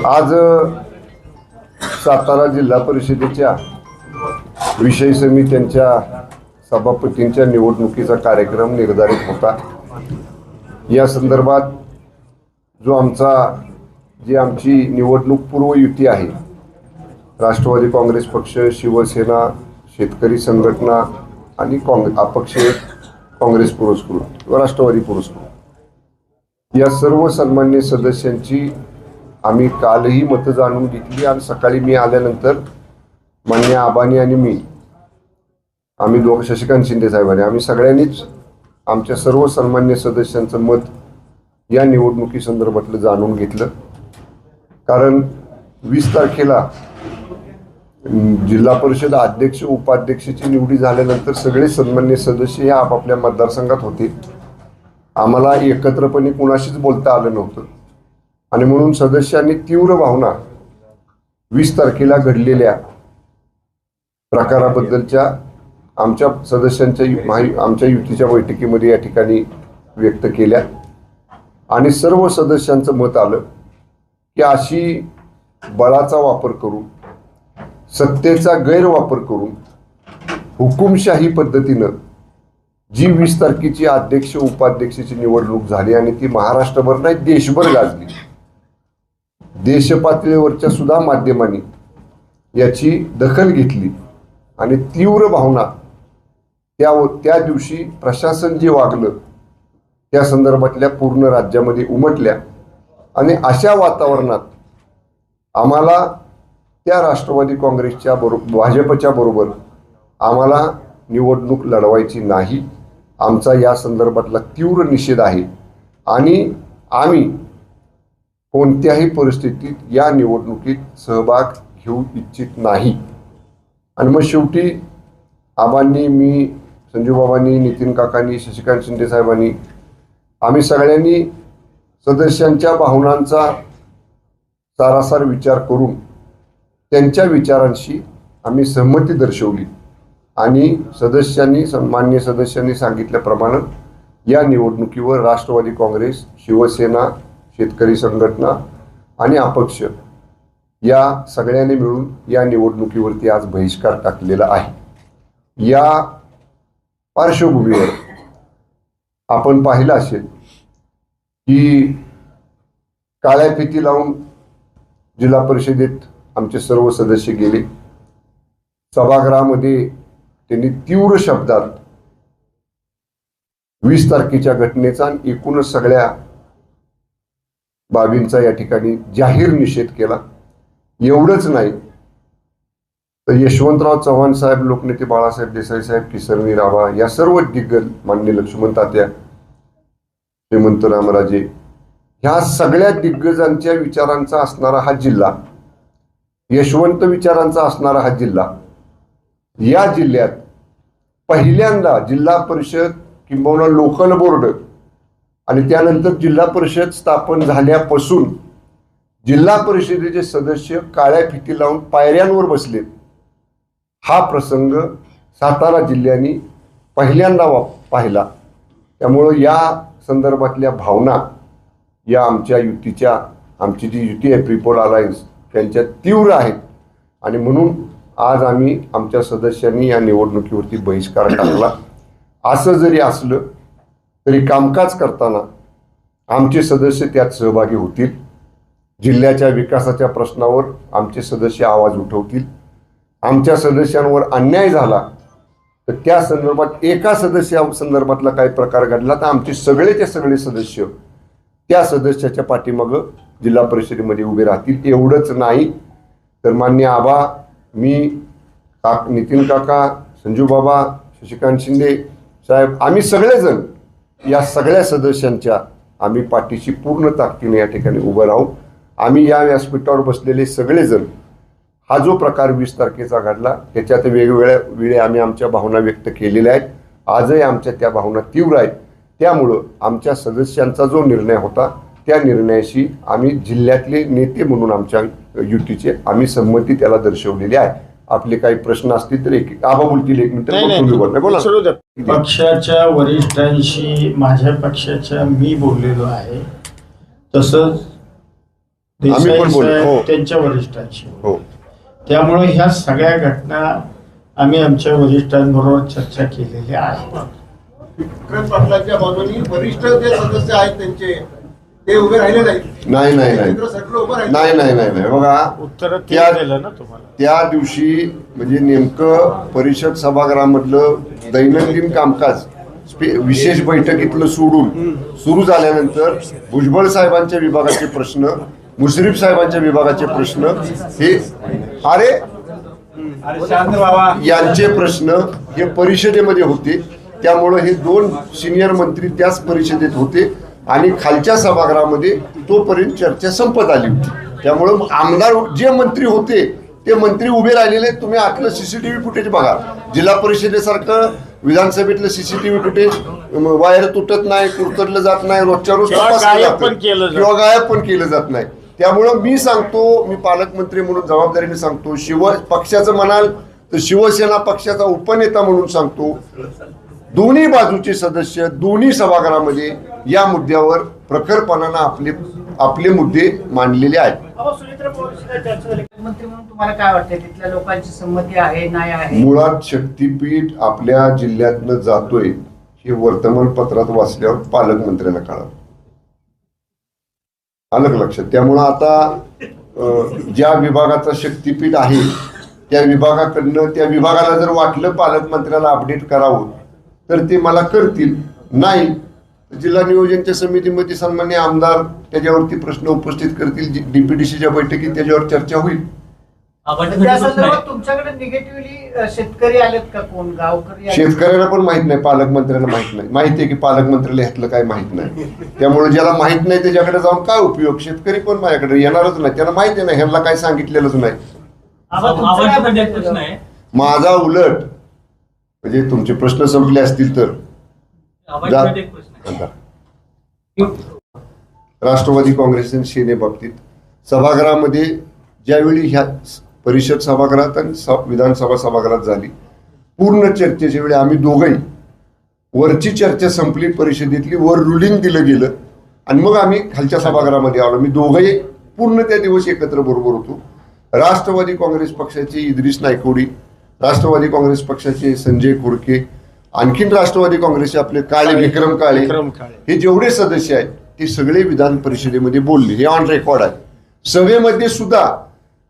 आज सातारा जिल्हा परिषदेच्या विषय समित्यांच्या सभापतींच्या निवडणुकीचा कार्यक्रम निर्धारित होता। या संदर्भात जी आमची निवडणूक पूर्व युती आहे, राष्ट्रवादी काँग्रेस पक्ष, शिवसेना, शेतकरी संघटना आणि अपक्ष काँग्रेस पुरस्कृत व राष्ट्रवादी पुरस्कृत, या सर्व सन्मान्य सदस्यांची आम्ही कालही मतं जाणून घेतली आणि सकाळी मी आल्यानंतर मान्य आबानी आणि मी, आम्ही शशिकांत शिंदे साहेबांनी, आम्ही सगळ्यांनीच आमच्या सर्व सन्मान्य सदस्यांचं मत या निवडणुकी संदर्भातलं जाणून घेतलं। कारण 20 तारखेला जिल्हा परिषद अध्यक्ष उपाध्यक्षाची निवडी झाल्यानंतर सगळे सन्मान्य सदस्य हे आपापल्या मतदारसंघात होते। आम्हाला एकत्रपणे कुणाशीच बोलता आलं नव्हतं आणि म्हणून सदस्यांनी तीव्र भावना 20 तारखेला घडलेल्या प्रकाराबद्दलच्या आमच्या सदस्यांच्या आमच्या युतीच्या बैठकीमध्ये या ठिकाणी व्यक्त केल्या आणि सर्व सदस्यांचं मत आलं की अशी बळाचा वापर करून, सत्तेचा गैरवापर करून, हुकुमशाही पद्धतीनं जी 20 तारखेची अध्यक्ष उपाध्यक्षाची निवडणूक झाली आणि ती महाराष्ट्रभर नाही देशभर गाजली, देशपातळीवरच्या सुद्धा माध्यमांनी याची दखल घेतली आणि तीव्र भावना त्या दिवशी प्रशासन जे वागलं त्या संदर्भातल्या पूर्ण राज्यामध्ये उमटल्या आणि अशा वातावरणात आम्हाला त्या राष्ट्रवादी काँग्रेसच्या भाजपच्या बरोबर आम्हाला निवडणूक लढवायची नाही। आमचा या संदर्भातला तीव्र निषेध आहे आणि आम्ही कोणत्याही परिस्थितीत या निवडणुकीत सहभाग घेऊ इच्छित नाही। आणि मग शेवटी आबांनी, मी, संजूबाबांनी, नितीन काकांनी, शशिकांत शिंदे साहेबांनी, आम्ही सगळ्यांनी सदस्यांच्या भावनांचा सारासार विचार करून त्यांच्या विचारांशी आम्ही सहमती दर्शवली आणि मान्य सदस्यांनी सांगितल्याप्रमाणे या निवडणुकीवर राष्ट्रवादी काँग्रेस, शिवसेना, शेतकरी संघटना आणि अपक्ष या सगळ्यांनी मिळून या निवडणुकीवरती आज बहिष्कार टाकलेला आहे। या पार्श्वभूमीवर आपण पाहिलं असेल की काळ्या फिती लावून जिल्हा परिषदेत आमचे सर्व सदस्य गेले। सभागृहामध्ये त्यांनी तीव्र शब्दात 20 तारखेच्या घटनेचा आणि एकूणच सगळ्या बाबींचा या ठिकाणी जाहीर निषेध केला। एवढंच नाही तर यशवंतराव चव्हाण साहेब, लोकनेते बाळासाहेब देसाई साहेब, किसरनी राभा या सर्व दिग्गज, माननीय लक्ष्मण तात्या, श्रीमंत रामराजे, ह्या सगळ्या दिग्गजांच्या विचारांचा असणारा हा जिल्हा, यशवंत विचारांचा असणारा हा जिल्हा, या जिल्ह्यात पहिल्यांदा जिल्हा परिषद किंबहुना लोकल बोर्ड आणि त्यानंतर जिल्हा परिषद स्थापन झाल्यापासून जिल्हा परिषदेचे सदस्य काळ्या फिती लावून पायऱ्यांवर बसलेत, हा प्रसंग सातारा जिल्ह्याने पहिल्यांदा पाहिला। त्यामुळं या संदर्भातल्या भावना या आमच्या युतीच्या, आमची जी युती आहे पीपल अलायन्स, त्यांच्या तीव्र आहेत आणि म्हणून आज आम्ही आमच्या सदस्यांनी या निवडणुकीवरती बहिष्कार टाकला। असं जरी असलं तरी कामकाज करताना आमचे सदस्य त्यात सहभागी होतील, जिल्ह्याच्या विकासाच्या प्रश्नावर आमचे सदस्य आवाज उठवतील, आमच्या सदस्यांवर अन्याय झाला तर त्या संदर्भात एका सदस्या संदर्भातला काही प्रकार घडला तर आमचे सगळेचे सगळे सदस्य त्या सदस्याच्या पाठीमागं जिल्हा परिषदेमध्ये उभे राहतील। एवढंच नाही तर मान्य आबा, मी, नितीन काका, संजूबाबा, शशिकांत शिंदे साहेब, आम्ही सगळेजण या सगळ्या सदस्यांच्या आम्ही पाठीशी पूर्ण ताकदीने या ठिकाणी उभं राहू। आम्ही या व्यासपीठावर बसलेले सगळेजण हा जो प्रकार 20 तारखेचा घडला त्याच्यात वेगवेगळ्या वेळी आम्ही आमच्या भावना व्यक्त केलेल्या आहेत। आजही आमच्या त्या भावना तीव्र आहेत। त्यामुळं आमच्या सदस्यांचा जो निर्णय होता त्या निर्णयाशी आम्ही जिल्ह्यातले नेते म्हणून आमच्या युतीचे आम्ही संमती त्याला दर्शवलेली आहे। आपले काही प्रश्न असतील तर आबा बोलतील, 1 मिनिट बोला। पक्षाच्या वरिष्ठांशी माझ्या पक्षाच्या मी बोललेलो आहे, तसंच देसाई पण बोललो. साहेब हो. त्यांच्या वरिष्ठांशी. हो. त्यामुळे ह्या सगळ्या घटना आम्ही आमच्या वरिष्ठांबरोबर चर्चा केलेली आहे. विक्रम पाटलांच्या बाजूनी वरिष्ठ जे सदस्य आहेत त्यांचे ते उभे राहिले नाहीत. नाही नाही नाही केंद्र सरकार उभं राहिलं. नाही नाही नाही नाही बघा, उत्तर त्या- दिलं ना तुम्हाला. त्या दिवशी म्हणजे नेमकं परिषद सभागृहामधलं दैनंदिन कामकाज विशेष बैठकीतलं सोडून सुरू झाल्यानंतर भुजबळ साहेबांच्या विभागाचे प्रश्न, मुश्रीफ साहेबांच्या विभागाचे प्रश्न, हे यांचे प्रश्न हे परिषदेमध्ये होते. त्यामुळं हे 2 सिनियर मंत्री त्याच परिषदेत होते आणि खालच्या सभागृहामध्ये तोपर्यंत चर्चा संपत आली होती. त्यामुळं आमदार जे मंत्री होते ते मंत्री उभे राहिलेले. तुम्ही आतलं सीसीटीव्ही फुटेज बघा. जिल्हा परिषदेसारखं विधानसभेतलं सीसीटीव्ही फुटेज वायर तुटत नाही, कुरतडलं जात नाही, रोजच्या रोज तपासलं जातं किंवा गायब पण केलं जात नाही. त्यामुळं मी सांगतो, मी पालकमंत्री म्हणून जबाबदारीने सांगतो, पक्षाचं म्हणाल तर शिवसेना पक्षाचा उपनेता म्हणून सांगतो, दोन्ही बाजूचे सदस्य दोन्ही सभागृहामध्ये या मुद्द्यावर प्रखरपणानं आपले मुद्दे मांडलेले आहेत. मंत्री म्हणून तुम्हाला काय वाटतं, तिथल्या लोकांची संमती आहे नाही आहे? मुळात शक्तीपीठ आपल्या जिल्ह्यातनं जातोय हे वर्तमानपत्रात वाचल्यावर पालकमंत्र्यांना कळालं, आलं का लक्षात. त्यामुळं आता ज्या विभागाचा शक्तीपीठ आहे त्या विभागाकडनं, त्या विभागाला जर वाटलं पालकमंत्र्याला अपडेट करावं तर ते मला करतील, नाही जिल्हा नियोजनच्या समितीमध्ये सन्मान्य आमदार त्याच्यावरती प्रश्न उपस्थित करतील, डीपीडीसीच्या बैठकीत त्याच्यावर चर्चा होईल. त्या संदर्भात तुमच्याकडे निगेटिव्हली शेतकरी आलेत का, कोण गावकरी आलेत? शेतकऱ्यांना पण माहित नाही, पालकमंत्र्यांना माहित नाही. माहिती आहे की पालकमंत्र्याला ह्यातलं काय माहित नाही. त्यामुळे ज्याला माहित नाही त्याच्याकडे जाऊन काय उपयोग. शेतकरी पण माझ्याकडे येणारच नाही, त्याला माहिती नाही, ह्याला काय सांगितलेलंच नाही. माझा उलट म्हणजे तुमचे प्रश्न संपले असतील तर राष्ट्रवादी काँग्रेस आणि सेने बाबतीत सभागृहामध्ये ज्यावेळी ह्या परिषद सभागृहात आणि विधानसभा सभागृहात झाली पूर्ण चर्चेच्या वेळी आम्ही दोघंही, वरची चर्चा संपली परिषदेतली, वर रुलिंग दिलं गेलं आणि मग आम्ही खालच्या सभागृहामध्ये आलो. मी दोघंही पूर्ण त्या दिवस एकत्र बरोबर होतो. राष्ट्रवादी काँग्रेस पक्षाचे इद्रिस नायकोडी, राष्ट्रवादी काँग्रेस पक्षाचे संजय खोडके, आणखीन राष्ट्रवादी काँग्रेसचे आपले काळे विक्रम काळे, हे जेवढे सदस्य आहेत ते सगळे विधान परिषदेमध्ये बोलले. हे ऑन रेकॉर्ड आहे. सभेमध्ये सुद्धा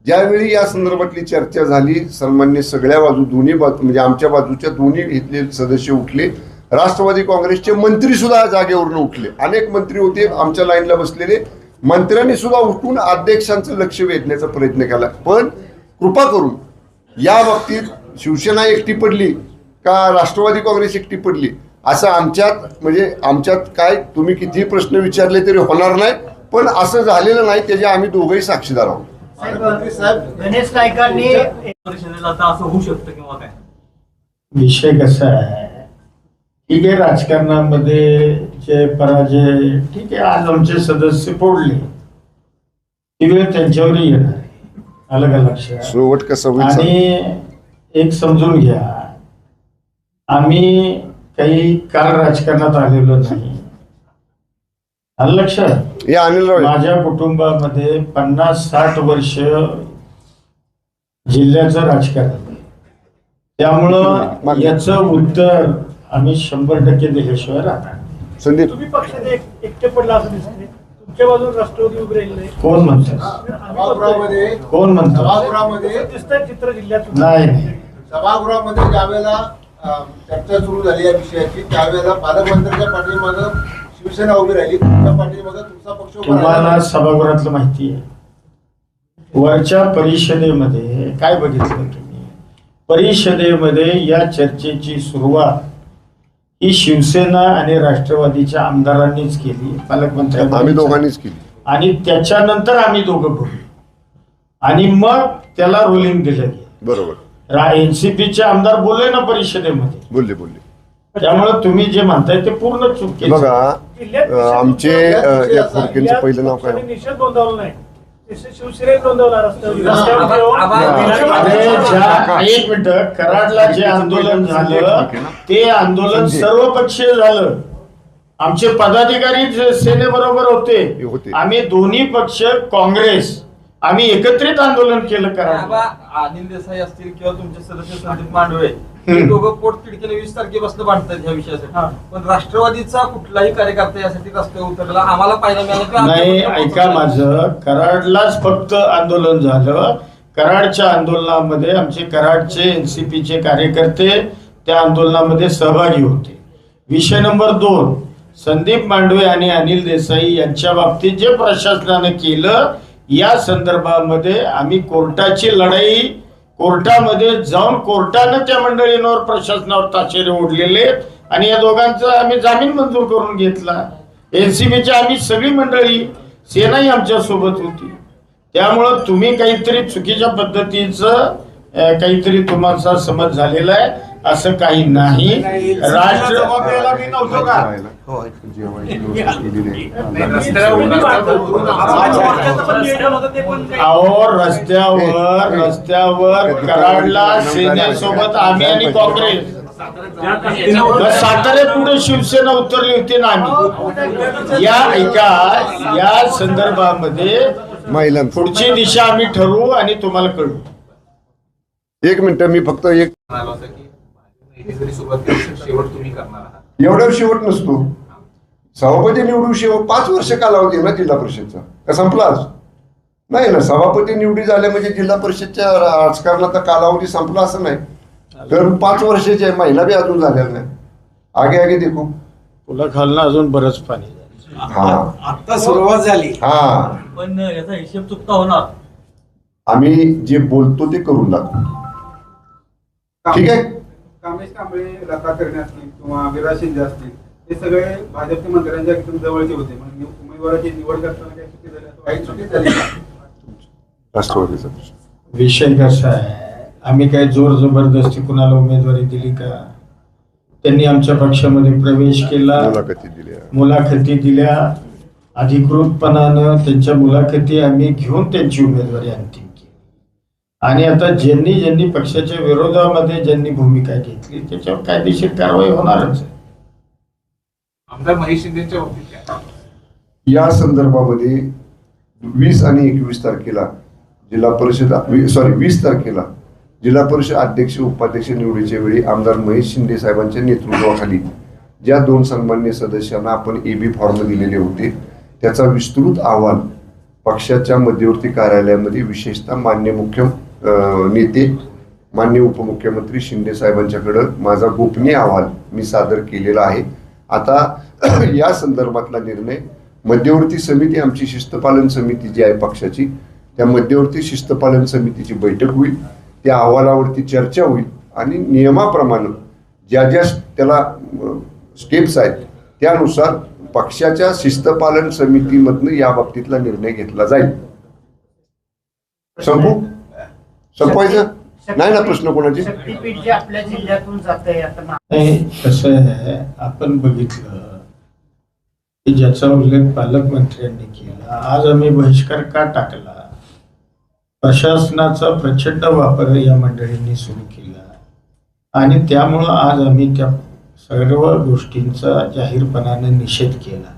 ज्यावेळी या संदर्भातली चर्चा झाली, सन्मान्य सगळ्या बाजू, दोन्ही बाजू म्हणजे आमच्या बाजूच्या दोन्ही इथले सदस्य उठले. राष्ट्रवादी काँग्रेसचे मंत्री सुद्धा जागेवरून उठले. अनेक मंत्री होते आमच्या लाईनला बसलेले, मंत्र्यांनी सुद्धा उठून अध्यक्षांचं लक्ष वेधण्याचा प्रयत्न केला. पण कृपा करून या बाबतीत शिवसेना एकटी पडली का राष्ट्रवादी काँग्रेस एकटी पडली असं आमच्यात काय तुम्ही कितीही प्रश्न विचारले तरी होणार नाही. पण असं झालेलं नाही, त्याचे आम्ही दोघंही साक्षीदार आहोत. गणेश नाईकांनी परिषदेला आता असं होऊ शकतं किंवा काय विषय कसा आहे, ठीक आहे, राजकारणामध्ये जे पराजय, ठीक आहे, आज आमचे सदस्य फोडले, ती वेळ त्यांच्यावरही येणार आहे, आलं का लक्षात. शेवट कसं होईल आणि एक समजून घ्या, आम्ही काही काल राजकारणात आलेलो नाही, आलं लक्षात. हे अनिल राव माझ्या कुटुंबामध्ये 50-60 वर्ष जिल्ह्याचं राजकारण, त्यामुळं याचं उत्तर आम्ही 100% दिल्याशिवाय राहणार. संदीप तुम्ही पक्षात एकटे पडला असं दिसते, तुमच्या बाजून राष्ट्रवादी उभे राहिले कोण म्हणतं, सभागृहामध्ये कोण म्हणतं, सभागृहामध्ये दिसतंय चित्र जिल्ह्यात. नाही सभागृहामध्ये ज्यावेळेला चर्चा सुरू झाली या विषयाची, त्यावेळेला पालकमंत्र्यांच्या पाठीमागं शिवसेना उभी राहिली, तुमच्या पाठीमागं तुमचा पक्ष उभा तुम्हाला राहिला. सभागृहातलं माहिती आहे. वरच्या परिषदेमध्ये काय बघितलं तुम्ही, परिषदेमध्ये या चर्चेची सुरुवात ही शिवसेना आणि राष्ट्रवादीच्या आमदारांनीच केली, पालकमंत्र्यांनी, आम्ही दोघांनीच केली. आणि त्याच्यानंतर आम्ही दोघं बोललो आणि मग त्याला रोलिंग दिलं गेलं. बरोबर, एनसीपीचे आमदार बोलले ना परिषदेमध्ये, बोलले. त्यामुळे तुम्ही जे म्हणताय ते पूर्ण चूक केली. बघा जिल्ह्यात आमचे या खोडकेंचं पहिलं नाव काय? निषेध नोंदवला नाही, शिवसेनेत नोंदवला रस्त्यावर. एक मिनिट, कराडला जे आंदोलन झालं ते आंदोलन सर्वपक्षीय झालं. आमचे पदाधिकारी सेनेबरोबर होते. होते. आम्ही दोन्ही पक्ष काँग्रेस आम्ही एकत्रित आंदोलन केलं करा. अनिल देसाई असतील किंवा तुमचे सदस्य संदीप मांडवे हे दोघं पोट तिडकीने 20 तारखेपासून भांडतात ह्या विषयासाठी. पण राष्ट्रवादीचा कुठलाही कार्यकर्ता यासाठी रस्त्यावर उतरला आम्हाला पाहायला मिळालं नाही. ऐका माझं, कराडलाच फक्त आंदोलन झालं. कराडच्या आंदोलनामध्ये आमचे कराडचे एनसीपीचे कार्यकर्ते त्या आंदोलनामध्ये सहभागी होते. विषय नंबर 2, संदीप मांडवे आणि अनिल देसाई यांच्या बाबतीत जे प्रशासनाने केलं या संदर्भामध्ये आम्ही कोर्टाची लढाई, कोर्टामध्ये जाऊन कोर्टानं त्या मंडळींवर प्रशासनावर ताशेरे ओढलेले आणि या दोघांचा आम्ही जामीन मंजूर करून घेतला. एनसीबीची आम्ही सगळी मंडळी, सेनाही आमच्या सोबत होती. त्यामुळं तुम्ही काहीतरी चुकीच्या पद्धतीचं काहीतरी तुम्हाला समज झालेला आहे, असं काही नाही. राष्ट्र अहो रस्त्यावर कराडला सेनेसोबत आम्ही आणि काँग्रेस, साताऱ्यात पुढे शिवसेना उतरली होती ना आम्ही. या संदर्भामध्ये पुढची दिशा आम्ही ठरवू आणि तुम्हाला कळू. 1 मिनिट, मी फक्त एक शेवट तुम्ही करणार आहात. एवढ्यावर शेवट नसतो. सभापती निवडून 5 वर्ष कालावधी आहे ना जिल्हा परिषदचा, का संपला आज? नाही ना. सभापती निवडी झाले म्हणजे जिल्हा परिषदच्या राजकारणाचा कालावधी संपला असं नाही. तर 5 वर्षाचे आहे, महिना बी अजून झालेला नाही. आगे देखू, पुला खालनं अजून बरंच पाणी. हा आता सुरुवात झाली. हा, पण याचा हिशेब चुकता होणार. आम्ही जे बोलतो ते करून दाखवू. ठीक आहे. कामेश कांबळे, लता करणे असतील किंवा विराज शिंदे असतील, हे सगळे भाजपच्या मंत्र्यांच्या एकदम जवळचे होते. म्हणजे उमेदवाराची निवड करताना काही चुकी झाली, वाईट चुकी झाली का? राष्ट्रवादीचा प्रश्न. विषय कसा आहे, आम्ही काय जोर जबरदस्ती कुणाला उमेदवारी दिली का? त्यांनी आमच्या पक्षामध्ये प्रवेश केला, मुलाखती दिल्या, अधिकृतपणानं त्यांच्या मुलाखती आम्ही घेऊन त्यांची उमेदवारी अंतिम केली. आणि आता ज्यांनी पक्षाच्या विरोधामध्ये ज्यांनी भूमिका घेतली त्याच्यावर कायदेशीर कारवाई होणारच आहे. आमदार महेश शिंदेच्या बाबतीत काय? या संदर्भामध्ये 20 आणि 21 तारखेला जिल्हा परिषद 20 तारखेला जिल्हा परिषद अध्यक्ष उपाध्यक्ष निवडीच्या वेळी आमदार महेश शिंदे साहेबांच्या नेतृत्वाखाली ज्या 2 सन्मान्य सदस्यांना आपण AB फॉर्म दिलेले होते त्याचा विस्तृत अहवाल पक्षाच्या मध्यवर्ती कार्यालयामध्ये विशेषतः मान्य नेते मान्य उपमुख्यमंत्री शिंदे साहेबांच्याकडे माझा गोपनीय अहवाल मी सादर केलेला आहे. आता या संदर्भातला निर्णय मध्यवर्ती समिती, आमची शिस्तपालन समिती जी आहे पक्षाची, त्या मध्यवर्ती शिस्तपालन समितीची बैठक होईल. त्या अहवालावरती चर्चा होईल आणि नियमाप्रमाणे ज्या त्याला स्टेप्स आहेत त्यानुसार पक्षाच्या शिस्तपालन समितीमधनं या बाबतीतला निर्णय घेतला जाईल. संपवायचं नाही ना प्रश्न कोणाचे? शक्तीपीठ जे आपल्या जिल्ह्यातून जात आहे आता कसं आहे, आपण बघितलं की ज्याचा उल्लेख पालकमंत्र्यांनी केला, आज आम्ही बहिष्कार का टाकला? प्रशासनाचा प्रचंड वापर या मंडळींनी सुरू केला आणि त्यामुळं आज आम्ही त्या सर्व गोष्टींचा जाहीरपणाने निषेध केला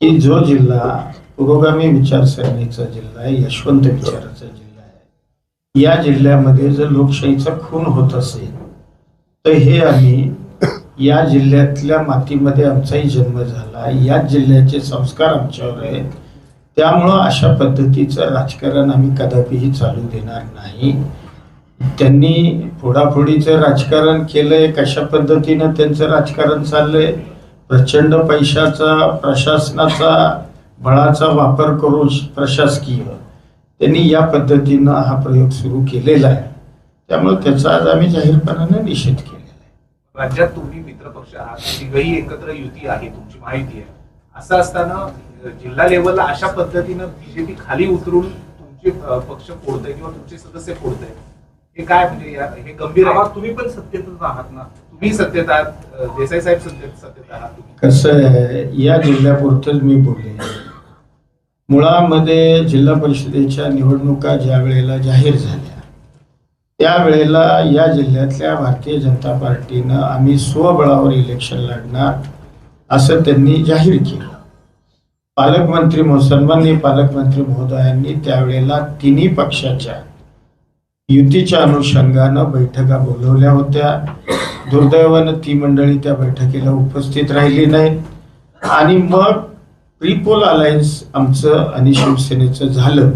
की जो जिल्हा पुरोगामी विचारसरणीचा जिल्हा आहे, यशवंत विचाराचा जिल्हा आहे, या जिल्ह्यामध्ये जर लोकशाहीचा खून होत असेल तर हे आम्ही या जिल्ह्यातल्या मातीमध्ये आमचाही जन्म झाला, याच जिल्ह्याचे संस्कार आमच्यावर आहेत, त्यामुळं अशा पद्धतीचं राजकारण आम्ही कदापिही चालू देणार नाही. त्यांनी फोडाफोडीचं राजकारण केलंय, कशा पद्धतीनं त्यांचं राजकारण चाललंय, प्रचंड पैशाचा प्रशासनाचा बळाचा वापर करून प्रशासकीय त्यांनी या पद्धतीनं हा प्रयोग सुरू केलेला आहे. त्यामुळे त्याचा आज आम्ही जाहीरपणाने निषेध केलेला आहे. राज्यात तुम्ही मित्रपक्ष आहात, तिघही एकत्र युती आहे, तुमची माहिती आहे. असं असताना जिल्हा लेवलला अशा पद्धतीनं बीजेपी खाली उतरून तुमचे पक्ष फोडतंय किंवा तुमचे सदस्य फोडतंय, हे काय म्हणजे हे गंभीर आहे. तुम्ही पण सत्तेतच आहात ना? तुम्ही सत्तेत आहात, देसाई साहेब सत्तेत आहात. कसं आहे, या जिल्ह्यापुरतच मी बोलले, मुळामध्ये जिल्हा परिषदेच्या निवडणुका ज्या वेळेला जाहीर झाल्या त्यावेळेला या जिल्ह्यातल्या भारतीय जनता पार्टीनं आम्ही स्वबळावर इलेक्शन लढणार असं त्यांनी जाहीर केलं. सन्माननीय पालकमंत्री महोदयांनी त्यावेळेला तिन्ही पक्षाच्या युतीच्या अनुषंगानं बैठका बोलवल्या होत्या. दुर्दैवानं ती मंडळी त्या बैठकीला उपस्थित राहिली नाही आणि मग प्रीपोल अलायन्स आमचं आणि शिवसेनेचं झालं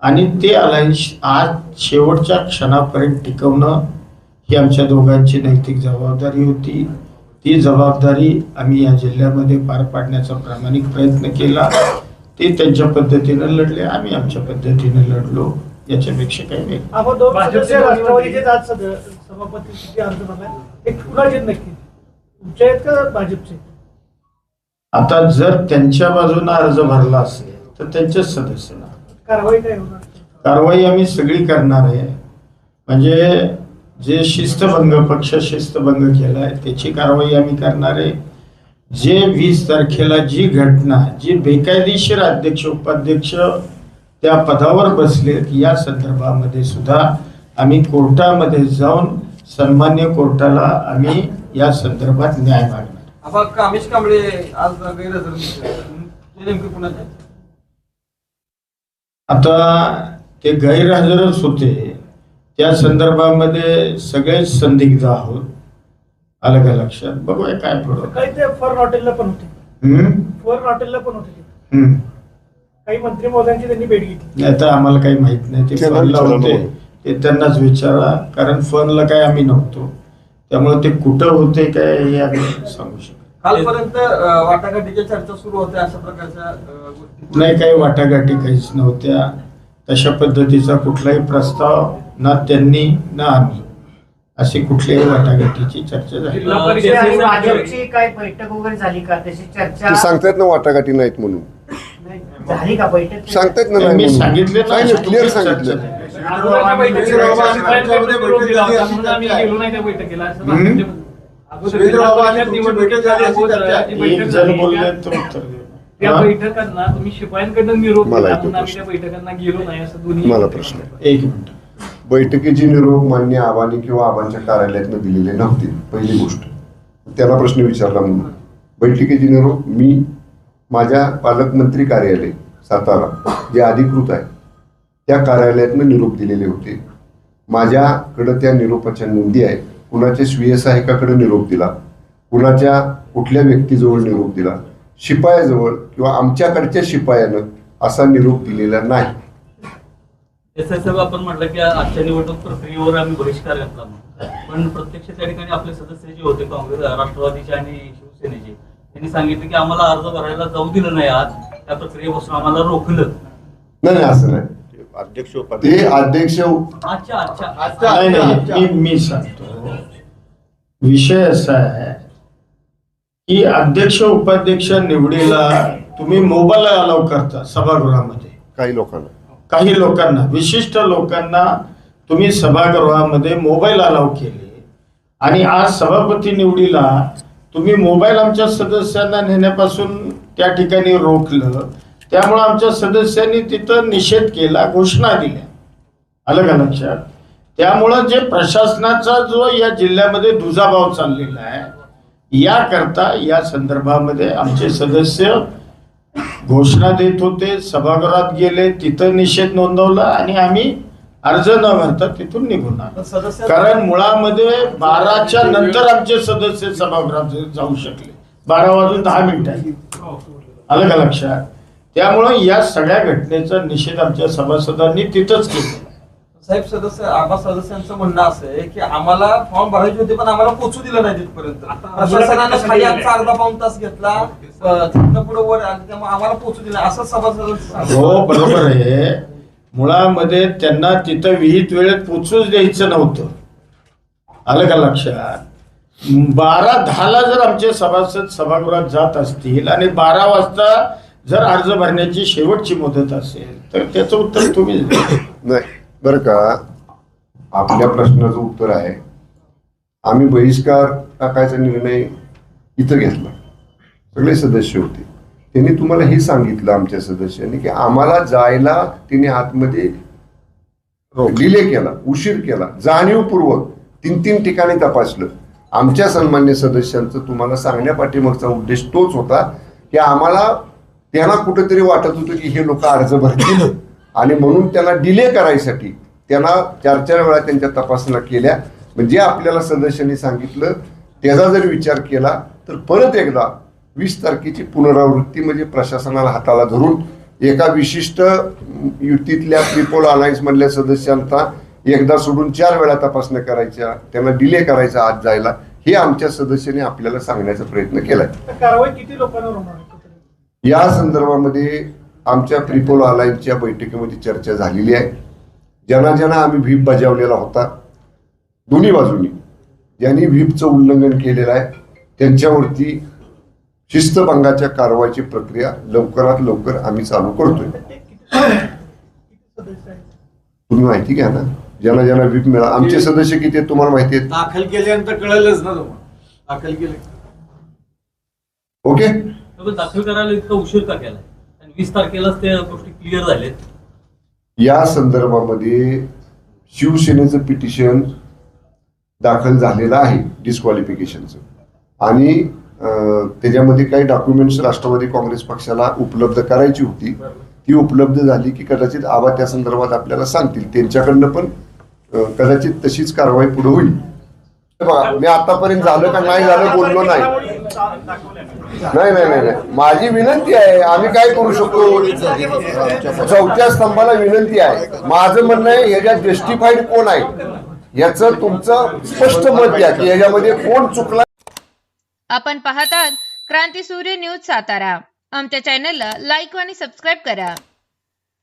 आणि ते अलायन्स आज शेवटच्या क्षणापर्यंत टिकवणं ही आमच्या दोघांची नैतिक जबाबदारी होती. ती जबाबदारी आम्ही या जिल्ह्यामध्ये पार पाडण्याचा प्रामाणिक प्रयत्न केला. ते त्यांच्या पद्धतीनं लढले, आम्ही आमच्या पद्धतीनं लढलो. याच्यापेक्षा काही नाही. आपण दोन सदस्य राष्ट्रवादीचे आज सभापती अर्ज भरलाय, एक कुणाचे नक्की तुमचे आहेत का भाजपचे? आता जर त्यांच्या बाजूने अर्ज भरला असेल तर त्यांच्याच सदस्यांना कारवाई काय होणार? कारवाई आम्ही सगळी करणार आहे. म्हणजे जे शिस्तभंग पक्ष शिस्तभंग केलाय त्याची कारवाई आम्ही करणार आहे. जे 20 तारखेला जी घटना जी बेकायदेशीर अध्यक्ष उपाध्यक्ष त्या पदावर बसलेत या संदर्भामध्ये सुद्धा आम्ही कोर्टामध्ये जाऊन सन्मान्य कोर्टाला आम्ही या संदर्भात न्याय मागणार. आपण कामेश कांबळे आज गैरहजर दिसले. ते नेमके कुणाचे? आता ते गैरहजरच होते. त्या संदर्भामध्ये सगळेच संदिग्ध आहोत. अलग लक्षात बघूया काय पुढं. काही ते फॉर हॉटेलला पण होते, फॉर हॉटेलला पण होते ते. काही मंत्री महोदयांची त्यांनी भेट घेतली. नाही तर आम्हाला काही माहित नाही. ते फोनला होते ते त्यांनाच विचारा, कारण फोनला काय आम्ही नव्हतो. त्यामुळे ते कुठं होते काय हे आम्ही सांगू शकतो. कालपर्यंत वाटाघाटीच्या चर्चा सुरू होत्या अशा प्रकारच्या गोष्टी? नाही, काही वाटाघाटी काहीच नव्हत्या. तशा पद्धतीचा कुठलाही प्रस्ताव ना त्यांनी ना आम्ही अशी कुठल्याही वाटाघाटीची चर्चा झाली. भाजपची काय बैठक वगैरे झाली का? त्याची चर्चा ते सांगतायत ना वाटाघाटी नाहीत म्हणून. झाली का बैठक? सांगतायत ना मी नाही म्हणून. सांगितले नाही, नाही, क्लिअर सांगितलं. एक जण बोलले तर उत्तर देऊ. त्या बैठकांना तुम्ही शिपायांकडून निरोप मला दिला, एक म्हणून आम्ही प्रश्न. त्या बैठकांना गेलो नाही असं दोन्ही. मला प्रश्न आहे. एक मिनिट. बैठकीची निरोप मान्य आबांनी किंवा आबांच्या कार्यालयातनं दिलेले नव्हते. पहिली गोष्ट त्याला प्रश्न विचारला म्हणून. बैठकीची निरोप मी माझ्या पालकमंत्री कार्यालय सातारा जे अधिकृत आहे त्या कार्यालयातनं निरोप दिलेले होते. माझ्याकडं त्या निरोपाच्या नोंदी आहेत. कुणाच्या स्वीय सहाय्यकाकडे निरोप दिला, कुणाच्या कुठल्या व्यक्तीजवळ निरोप दिला, शिपायाजवळ किंवा आमच्याकडच्या शिपायानं असा निरोप दिलेला नाही. साहेब आपण म्हटलं की आजच्या निवडणूक प्रक्रियेवर आम्ही बहिष्कार घातला, पण प्रत्यक्ष त्या ठिकाणी आपले सदस्य जे होते काँग्रेस राष्ट्रवादीचे आणि शिवसेनेचे त्यांनी सांगितलं की आम्हाला अर्ज भरायला जाऊ दिलं नाही. आज त्या प्रक्रियेपासून आम्हाला रोखलं. नाही, असं नाही. ते अध्यक्ष नाही नाही, मी सांगतो. विषय असा आहे की अध्यक्ष उपाध्यक्ष निवडीला तुम्ही मोबाईल अलाव करता सभागृहामध्ये. काही लोकांना विशिष्ट लोकांना तुम्ही सभागृहामध्ये मोबाईल अलाव केले आणि आज सभापती निवडीला तुम्ही मोबाईल आमच्या सदस्यांना नेण्यापासून त्या ठिकाणी रोखलं. त्यामुळे आमच्या सदस्यांनी तिथं निषेध केला, घोषणा दिल्या. आलं का लक्षात? त्यामुळं जे प्रशासनाचा जो या जिल्ह्यामध्ये दुजाभाव चाललेला आहे याकरता या संदर्भामध्ये आमचे सदस्य घोषणा देत होते, सभागृहात गेले, तिथं निषेध नोंदवला आणि आम्ही अर्ज न भरता तिथून निघून आलो. कारण मुळामध्ये 12च्या नंतर आमचे सदस्य सभागृहात जाऊ शकले. 12:10 आलं का लक्षात? त्यामुळं या सगळ्या घटनेचा निषेध आमच्या सभासदांनी तिथंच केला. साहेब आबा सदस्यांचं म्हणणं असं आहे की आम्हाला फॉर्म भरायचे होते पण आम्हाला पोहोचू दिलं नाही तिथपर्यंत. प्रशासनानं खाली आमचा अर्धा पाऊण तास घेतला, तिथनं पुढे वर आलं, त्यामुळे आम्हाला पोहोचू दिलं असं सभासदांचं. हो बरोबर आहे. मुळामध्ये त्यांना तिथं विहित वेळेत पोचूच द्यायचं नव्हतं. आलं का लक्षात? 12:10 जर आमचे सभासद सभागृहात जात असतील आणि 12 वाजता जर अर्ज भरण्याची शेवटची मुदत असेल तर त्याचं उत्तर तुम्ही नाही. बरं का, आपल्या प्रश्नाचं उत्तर आहे आम्ही बहिष्कार टाकायचा निर्णय इथं घेतला. सगळे सदस्य होते. त्यांनी तुम्हाला हे सांगितलं आमच्या सदस्यांनी की आम्हाला जायला तिने आतमध्ये डिले केला, उशीर केला, जाणीवपूर्वक 3 ठिकाणी तपासलं. आमच्या सन्मान्य सदस्यांचं तुम्हाला सांगण्यापाठीमागचा उद्देश तोच होता की आम्हाला त्यांना कुठेतरी वाटत होतं की हे लोक अर्ज भरतील आणि म्हणून त्यांना डिले करायसाठी त्यांना 4-4 वेळा त्यांच्या तपासण्या केल्या. म्हणजे आपल्याला सदस्यांनी सांगितलं त्याचा जर विचार केला तर परत एकदा 20 तारखेची पुनरावृत्ती म्हणजे प्रशासनाला हाताला धरून एका विशिष्ट युतीतल्या पीपल अलायन्स मधल्या सदस्यांचा एकदा सोडून 4 वेळा तपासण्या करायच्या, त्यांना डिले करायचा आज जायला, हे आमच्या सदस्यांनी आपल्याला सांगण्याचा प्रयत्न केलाय. कारवाई किती लोकांवर होणार आहे? या संदर्भामध्ये आमच्या पीपल अलायन्सच्या बैठकीमध्ये चर्चा झालेली आहे. ज्यांना ज्यांना आम्ही व्हीप बजावलेला होता दोन्ही बाजूनी, ज्यांनी व्हीपचं उल्लंघन केलेलं आहे त्यांच्यावरती शिस्तभंगाच्या कारवाईची प्रक्रिया लवकरात लवकर आम्ही चालू करतोय. तुम्ही माहिती घ्या ना, ज्यांना ज्यांना व्हीप मिळाला. आमचे सदस्य किती आहेत तुम्हाला माहिती आहेत? दाखल केल्यानंतर कळेलच ना तुम्हाला दाखल केले. ओके, दाखल करायला इतका उशीर का केलाय? आणि 20 तारखेलाच त्या गोष्टी क्लिअर झाल्यात. या संदर्भामध्ये शिवसेनेचं पिटिशन दाखल झालेलं आहे डिस्क्वालिफिकेशनचं आणि त्याच्यामध्ये काही डॉक्युमेंट्स राष्ट्रवादी काँग्रेस पक्षाला उपलब्ध करायची होती. ती उपलब्ध झाली की कदाचित आबा त्या संदर्भात आपल्याला सांगतील. त्यांच्याकडनं पण कदाचित तशीच कारवाई पुढे होईल. बघा, मी आतापर्यंत झालं का नाही झालं बोललो नाही. नाही नाही नाही नाही, माझी विनंती आहे. आम्ही काय करू शकतो? 4थ्या स्तंभाला विनंती आहे. माझं म्हणणं आहे ह्याच्यात जस्टिफाईड कोण आहे याचं तुमचं स्पष्ट मत द्या की ह्याच्यामध्ये कोण चुकला. आपण पाहतात क्रांती सूर्य न्यूज सातारा. आमच्या चॅनलला लाईक आणि सबस्क्राईब करा.